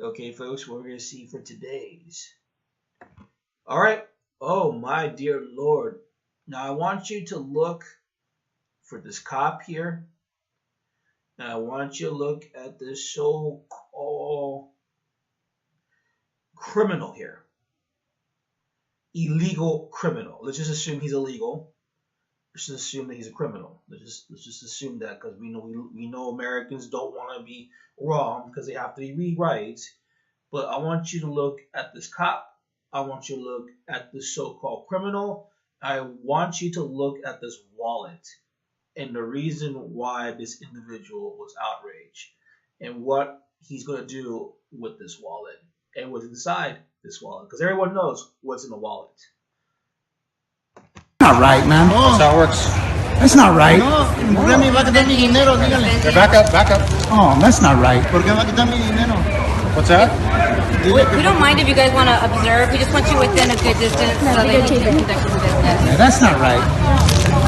Okay, folks, what we're going to see for today's. All right. Oh, my dear Lord. Now, I want you to look for this cop here. And I want you to look at this so-called criminal here. Illegal criminal. Let's just assume he's illegal. Let's just assume that he's a criminal. Let's just assume that because we know Americans don't want to be wrong because they have to be right. But I want you to look at this cop. I want you to look at this so-called criminal. I want you to look at this wallet and the reason why this individual was outraged and what he's going to do with this wallet and what's inside this wallet because everyone knows what's in the wallet. Not right, man. That's how it works. That's not right. Okay, back up. Oh, that's not right. What's that? We don't mind if you guys want to observe. We just want you within a good distance so that you can conduct your business. Yeah, that's not right.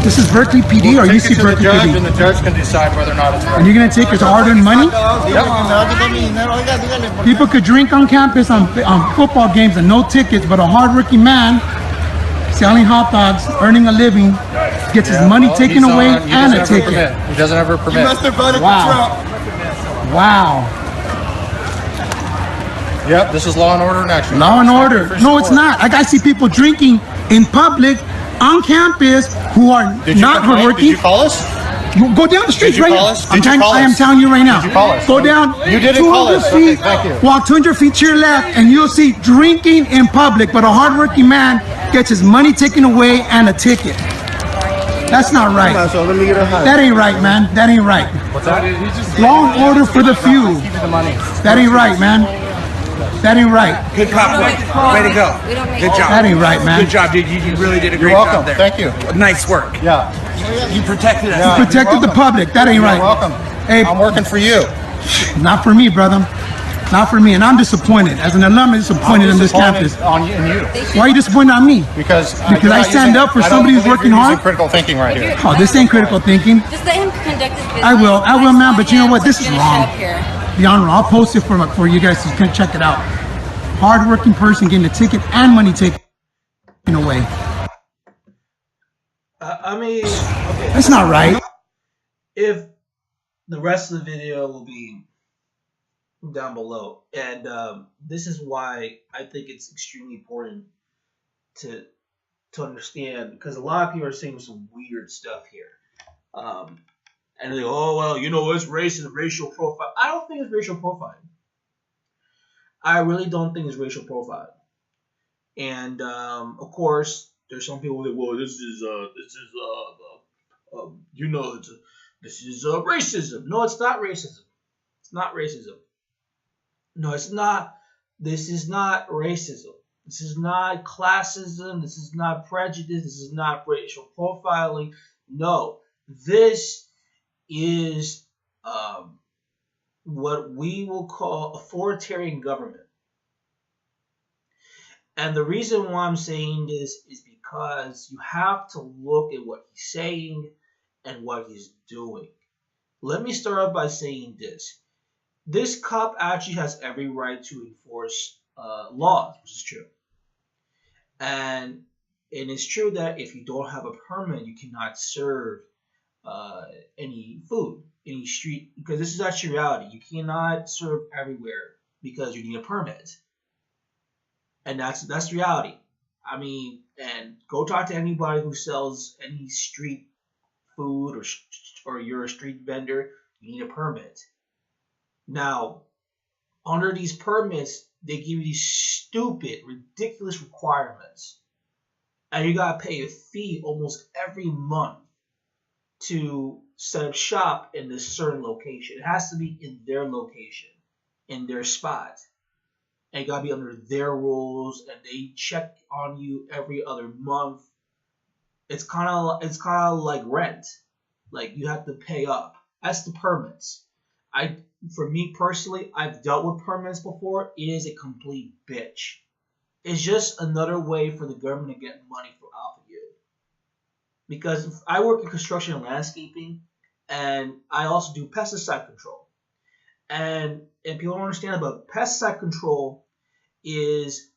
This is Berkeley PD, or you see Take it to the Berkeley judge, PD? and the judge can decide whether or not it's right. And you're gonna take his hard-earned money? Yep. People could drink on campus on football games and no tickets, but a hard-working man selling hot dogs, earning a living, gets his money taken away and a ticket. He doesn't have a permit. Wow. Wow. Yep, this is law and order in action. Law and order. No, it's not. Like I see people drinking in public on campus who are not hardworking. Did you call us? Go down the street Did you right call now. us? Did you call I am us? telling you right now. Did you call us? Go down You didn't call 200 us. feet, Okay, thank you. walk 200 feet to your left, and you'll see drinking in public, but a hardworking man gets his money taken away and a ticket. That's not right. That ain't right, man. That ain't right. What's that? Law and order for the few. Give you the money. That ain't right, man. That ain't right. Good cop, way to go. Good job. That ain't right, man. Good job, dude. You really did a great You're welcome. job there. Thank you. Nice work. Yeah. You protected us. Yeah. Protected the public. That ain't You're right. welcome. Hey, I'm working for you. not for me, brother. Not for me. And I'm disappointed. As an alum, I'm disappointed in this Disappointed campus. on you and you. Why are you disappointed on me? Because Because I stand up for somebody who's working hard? Critical thinking right here. Oh, this ain't critical thinking. Just let him conduct his business. I will, ma'am, but you know what? This is Finish wrong. up here. The honor, I'll post it for you guys to check it out. Hard-working person getting a ticket and money taken away. I mean, okay. That's not right. If the rest of the video will be down below, and this is why I think it's extremely important to understand because a lot of people are saying some weird stuff here, and they go, "Oh well, it's racist, racial profile." I don't think it's racial profiling. I really don't think it's racial profiling, and of course, there's some people that well, this is racism. No, it's not racism. It's not racism. No, it's not. This is not racism. This is not classism. This is not prejudice. This is not racial profiling. No, this is what we will call authoritarian government. And the reason why I'm saying this is because you have to look at what he's saying and what he's doing. Let me start off by saying this. This cop actually has every right to enforce laws, which is true. And it's true that if you don't have a permit, you cannot serve any food, any street, because this is actually reality. You cannot serve everywhere because you need a permit. And that's reality. I mean, and go talk to anybody who sells any street food or you're a street vendor, you need a permit. Now, under these permits, they give you these stupid, ridiculous requirements. And you gotta pay a fee almost every month to set up shop in this certain location. It has to be in their location, in their spot. And you gotta be under their rules, and they check on you every other month. It's kind of like rent. Like you have to pay up. That's the permits. For me personally, I've dealt with permits before. It is a complete bitch. It's just another way for the government to get money off of you. Because I work in construction and landscaping, and I also do pesticide control. And and people don't understand, but pesticide control is,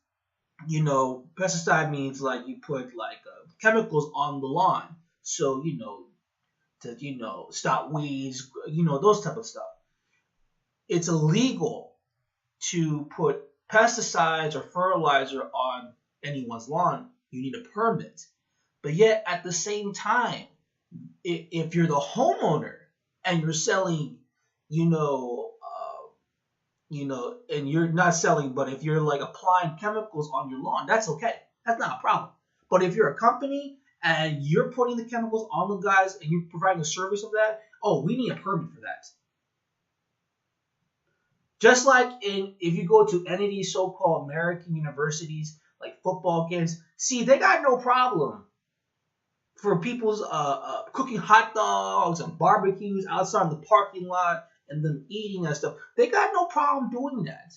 pesticide means like you put like chemicals on the lawn, so to stop weeds, those type of stuff. It's illegal to put pesticides or fertilizer on anyone's lawn. You need a permit. But yet at the same time, if you're the homeowner and you're selling, and you're not selling, but if you're like applying chemicals on your lawn, that's okay. That's not a problem. But if you're a company and you're putting the chemicals on the guys and you're providing a service of that, we need a permit for that. Just like if you go to any of these so-called American universities, like football games, see, they got no problem for people's cooking hot dogs and barbecues outside the parking lot and them eating and stuff. They got no problem doing that.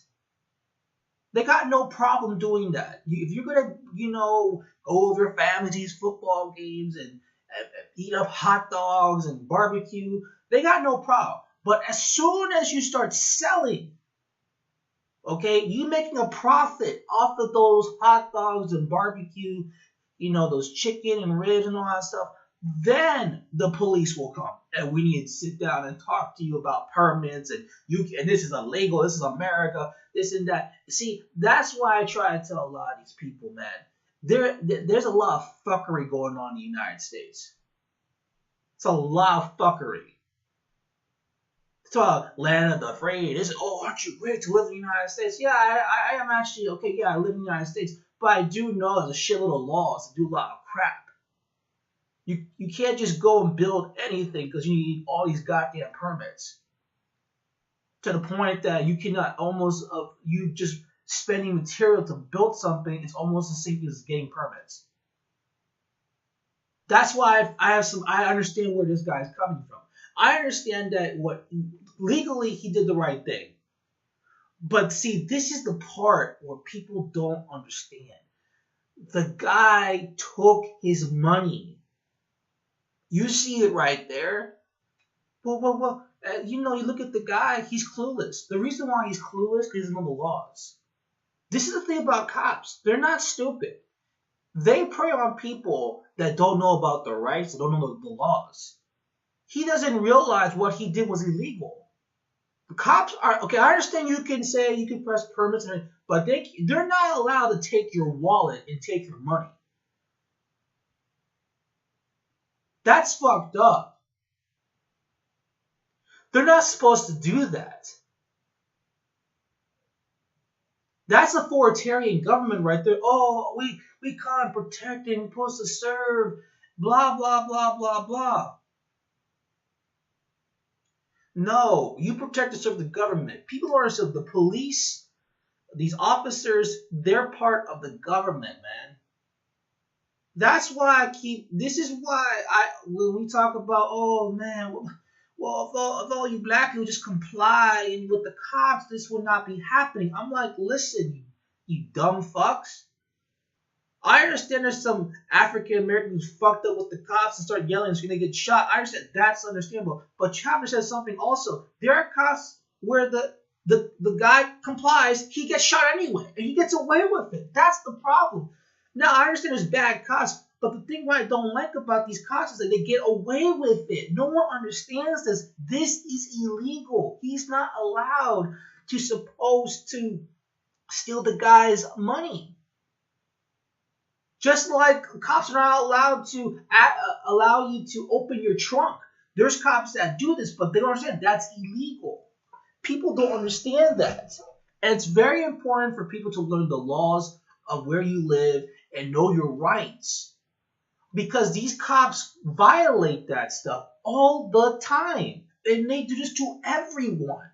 They got no problem doing that. If you're gonna, go over your family to these football games and eat up hot dogs and barbecue, they got no problem. But as soon as you start selling, you making a profit off of those hot dogs and barbecue, those chicken and ribs and all that stuff, then the police will come and we need to sit down and talk to you about permits and this is illegal, this is America, this and that. See, that's why I try to tell a lot of these people, man, there's a lot of fuckery going on in the United States. It's a lot of fuckery. It's a land of the afraid. Aren't you great to live in the United States? Yeah, I am actually, I live in the United States, but I do know there's a shitload of laws to do a lot of crap. You can't just go and build anything because you need all these goddamn permits. To the point that you cannot you just spending material to build something is almost the same as getting permits. That's why I understand where this guy's coming from. I understand that legally he did the right thing. But see, this is the part where people don't understand. The guy took his money. You see it right there. Well, you look at the guy, he's clueless. The reason why he's clueless is because he doesn't know the laws. This is the thing about cops. They're not stupid. They prey on people that don't know about their rights, that don't know the laws. He doesn't realize what he did was illegal. The cops are, I understand you can say you can press permits, but they're not allowed to take your wallet and take your money. That's fucked up. They're not supposed to do that. That's authoritarian government right there. We can't protect and we're supposed to serve, blah, blah, blah, blah, blah. No, you protect and serve the government. People don't understand the police, these officers, they're part of the government, man. That's why this is why when we talk about, if all you black people just comply with the cops, this would not be happening. I'm like, listen, you dumb fucks. I understand there's some African Americans who fucked up with the cops and start yelling so they get shot. I understand that's understandable. But you have to say something also. There are cops where the guy complies, he gets shot anyway, and he gets away with it. That's the problem. Now, I understand there's bad cops, but the thing what I don't like about these cops is that they get away with it. No one understands this. This is illegal. He's not allowed to steal the guy's money. Just like cops are not allowed to allow you to open your trunk. There's cops that do this, but they don't understand that's illegal. People don't understand that. And it's very important for people to learn the laws of where you live and know your rights. Because these cops violate that stuff all the time. And they do this to everyone.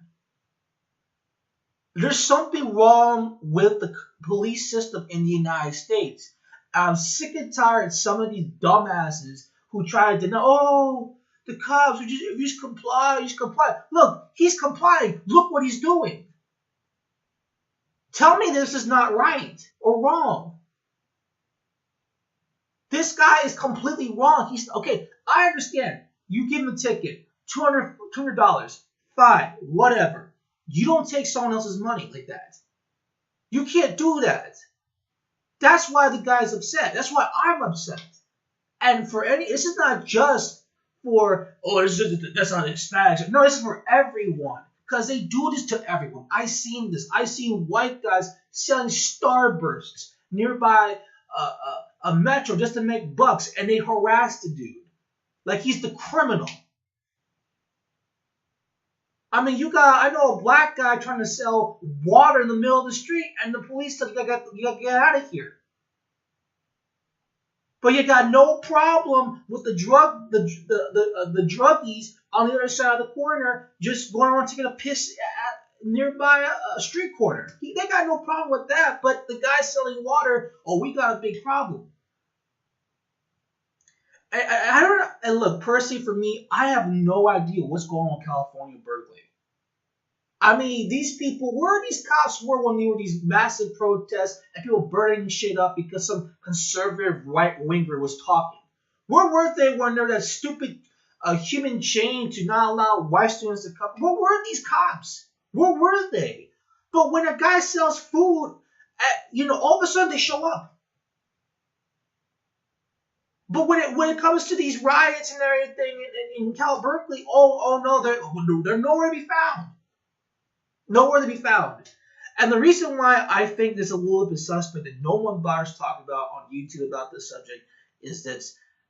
There's something wrong with the police system in the United States. I'm sick and tired of some of these dumbasses who try to deny, the cops, if you just comply, you just comply. Look, he's complying. Look what he's doing. Tell me this is not right or wrong. This guy is completely wrong. I understand. You give him a ticket, $200, fine, whatever. You don't take someone else's money like that. You can't do that. That's why the guy's upset. That's why I'm upset. And this is not just for, that's not Hispanics. No, this is for everyone. Because they do this to everyone. I seen this. I seen white guys selling Starbursts nearby a metro just to make bucks, and they harass the dude like he's the criminal. I mean, I know a black guy trying to sell water in the middle of the street, and the police said, you gotta get out of here. But you got no problem with the druggies on the other side of the corner just going around taking a piss at nearby a street corner. They got no problem with that. But the guy selling water, we got a big problem. I don't know. And look, personally for me, I have no idea what's going on in California, Berkeley. I mean, these people, where these cops were when there were these massive protests and people burning shit up because some conservative right-winger was talking? Where were they when there was that stupid human chain to not allow white students to come? Where were these cops? Where were they? But when a guy sells food, all of a sudden they show up. But when it comes to these riots and everything in Berkeley, no, they're nowhere to be found. Nowhere to be found. And the reason why I think this is a little bit suspect that no one bothers talking about on YouTube about this subject is that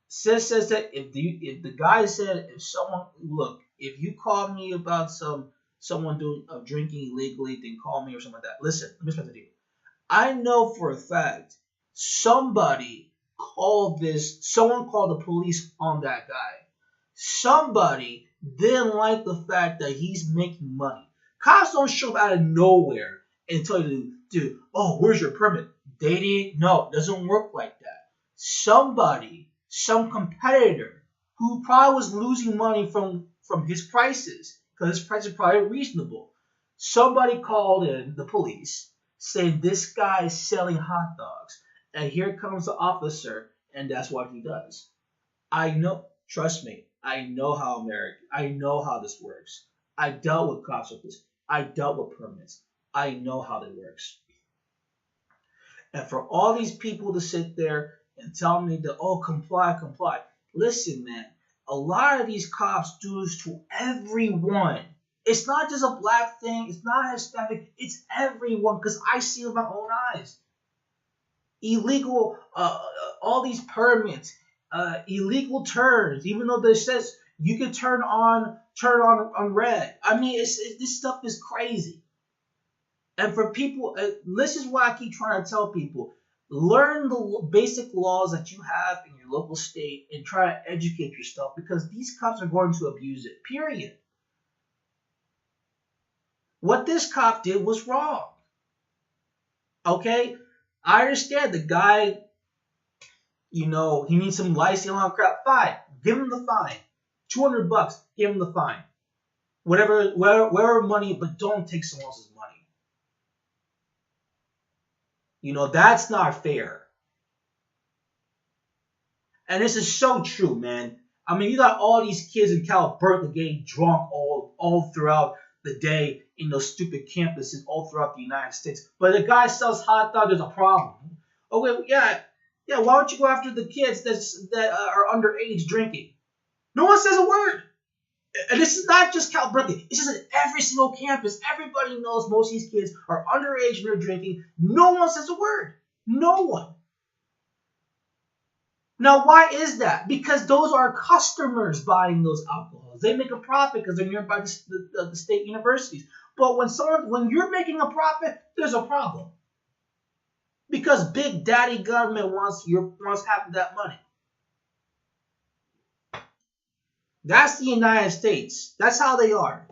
says that if the guy said, if you call me about someone drinking illegally, then call me or something like that. Listen, let me explain to you. I know for a fact someone called the police on that guy. Somebody didn't like the fact that he's making money. Cops don't show up out of nowhere and tell you, dude, where's your permit? They didn't know. It doesn't work like that. Some competitor who probably was losing money from his prices, because his prices are probably reasonable. Somebody called in the police saying this guy is selling hot dogs. And here comes the officer, and that's what he does. I know, trust me, I know how this works. I dealt with cops with this. I dealt with permits. I know how that works. And for all these people to sit there and tell me that, comply. Listen, man, a lot of these cops do this to everyone. It's not just a black thing. It's not Hispanic. It's everyone, because I see it with my own eyes. Illegal, all these permits, illegal turns, even though this says you can turn on red. I mean, this stuff is crazy. And for people, this is why I keep trying to tell people, learn the basic laws that you have in your local state and try to educate yourself, because these cops are going to abuse it, period. What this cop did was wrong. Okay? I understand the guy, he needs some licensing and all that crap. Fine. Give him the fine. $200, give him the fine. Whatever money, but don't take someone else's money. That's not fair. And this is so true, man. I mean, you got all these kids in Berkeley getting drunk all throughout the day in those stupid campuses all throughout the United States. But the guy sells hot dogs, there's a problem. Okay, yeah, why don't you go after the kids that are underage drinking? No one says a word. And this is not just Berkeley. This is at every single campus. Everybody knows most of these kids are underage and they're drinking. No one says a word. No one. Now, why is that? Because those are customers buying those alcohols. They make a profit because they're nearby the state universities. But when you're making a profit, there's a problem. Because Big Daddy government wants half of that money. That's the United States. That's how they are.